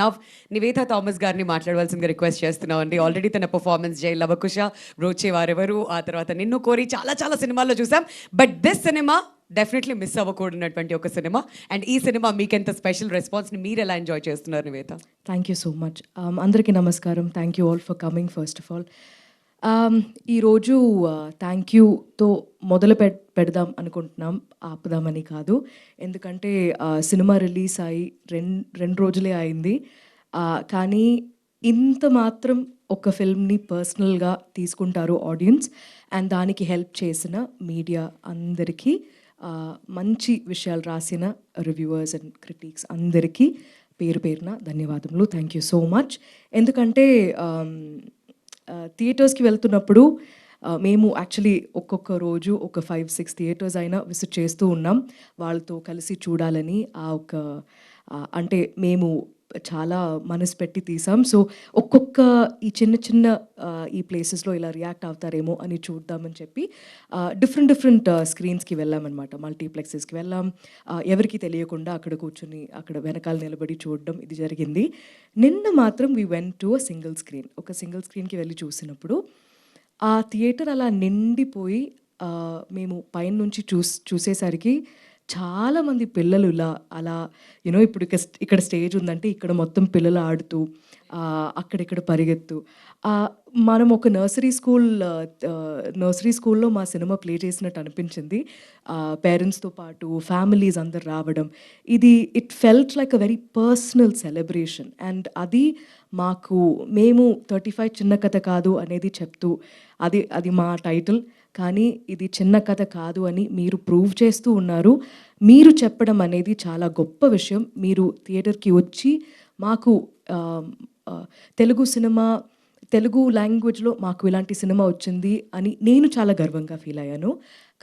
Now, Nivetha Thomas గారిని మాట్లాడవలసిందిగా request చేస్తున్నాం అండి. ఆల్రెడీ తన పర్ఫార్మెన్స్ జై లవకుశ, బ్రోచే వారెవరు, ఆ తర్వాత నిన్ను కోరి చాలా చాలా సినిమాల్లో చూసాం. But this cinema definitely miss అవ్వకూడనటువంటి ఒక సినిమా. అండ్ ఈ సినిమా మీకెంత స్పెషల్ రెస్పాన్స్ని మీరు ఎలా ఎంజాయ్ చేస్తున్నారు Nivetha? Thank you so much. అందరికీ నమస్కారం. Thank you all for coming first of all. ఈరోజు థ్యాంక్ యూతో మొదలు పెడదాం అనుకుంటున్నాం, ఆపుదామని కాదు. ఎందుకంటే సినిమా రిలీజ్ అయ్యి రెండు రోజులే అయింది. కానీ ఇంత మాత్రం ఒక ఫిల్మ్ని పర్సనల్గా తీసుకుంటారు ఆడియన్స్. అండ్ దానికి హెల్ప్ చేసిన మీడియా అందరికీ, మంచి విషయాలు రాసిన రివ్యూవర్స్ అండ్ క్రిటిక్స్ అందరికీ పేరు పేరున ధన్యవాదములు. Thank you so much. ఎందుకంటే థియేటర్స్కి వెళ్తున్నప్పుడు మేము యాక్చువల్లీ ఒక్కొక్క రోజు ఒక 5-6 థియేటర్స్ అయినా విజిట్ చేస్తూ ఉన్నాం వాళ్ళతో కలిసి చూడాలని. అంటే మేము చాలా మనసు పెట్టి తీసాం. సో ఒక్కొక్క ఈ చిన్న ఈ ప్లేసెస్లో ఇలా రియాక్ట్ అవుతారేమో అని చూద్దామని చెప్పి డిఫరెంట్ స్క్రీన్స్కి వెళ్ళామన్నమాట. మల్టీప్లెక్సెస్కి వెళ్ళాం. ఎవరికి తెలియకుండా అక్కడ కూర్చొని అక్కడ వెనకాల నిలబడి చూడడం ఇది జరిగింది. నిన్న మాత్రం we went to a single screen. ఒక సింగిల్ స్క్రీన్కి వెళ్ళి చూసినప్పుడు ఆ థియేటర్ అలా నిండిపోయి మేము పైన నుంచి చూసేసరికి చాలామంది పిల్లలు అలా ఇప్పుడు ఇక్కడ స్టేజ్ ఉందంటే ఇక్కడ మొత్తం పిల్లలు ఆడుతూ అక్కడిక్కడ పరిగెత్తు. మనం ఒక నర్సరీ స్కూల్లో మా సినిమా ప్లే చేసినట్టు అనిపించింది. పేరెంట్స్తో పాటు ఫ్యామిలీస్ అందరు రావడం, it felt like a very personal celebration. And అది మేము 35 చిన్న కథ కాదు అనేది చెప్తూ, అది మా టైటిల్. కానీ ఇది చిన్న కథ కాదు అని మీరు ప్రూవ్ చేస్తూ ఉన్నారు. మీరు చెప్పడం అనేది చాలా గొప్ప విషయం. మీరు థియేటర్కి వచ్చి మాకు తెలుగు లాంగ్వేజ్లో మాకు ఇలాంటి సినిమా వచ్చింది అని నేను చాలా గర్వంగా ఫీల్ అయ్యాను.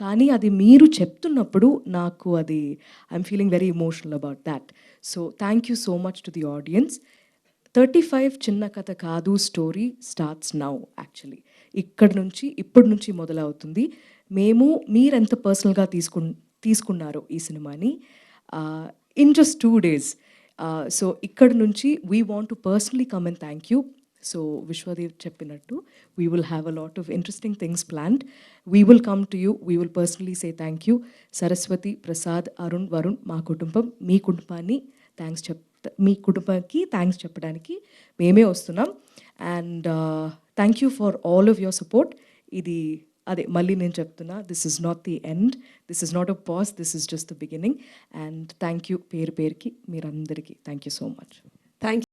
కానీ అది మీరు చెప్తున్నప్పుడు నాకు I'm feeling very emotional about that. So thank you so much to the audience. 35 చిన్న కథ కాదు స్టోరీ స్టార్ట్స్ నౌ. యాక్చువల్లీ ఇప్పటి నుంచి మొదలవుతుంది. మీరెంత పర్సనల్గా తీసుకున్నారు ఈ సినిమాని ఇన్ జస్ట్ 2 days. సో ఇక్కడ నుంచి we want to personally come and thank you. So Vishwadev చెప్పినట్టు we will have a lot of interesting things planned. We will come to you. We will personally say thank you. Saraswati, Prasad, Arun, Varun, మా కుటుంబం, మీ కుటుంబానికి thanks చెప్పడానికి మేమే వస్తున్నాం. And thank you for all of your support. మళ్ళీ నేను చెప్తున్నా, this is not the end, this is not a pause, this is just the beginning. And thank you పేరుకి మీరందరికీ thank you so much. Thank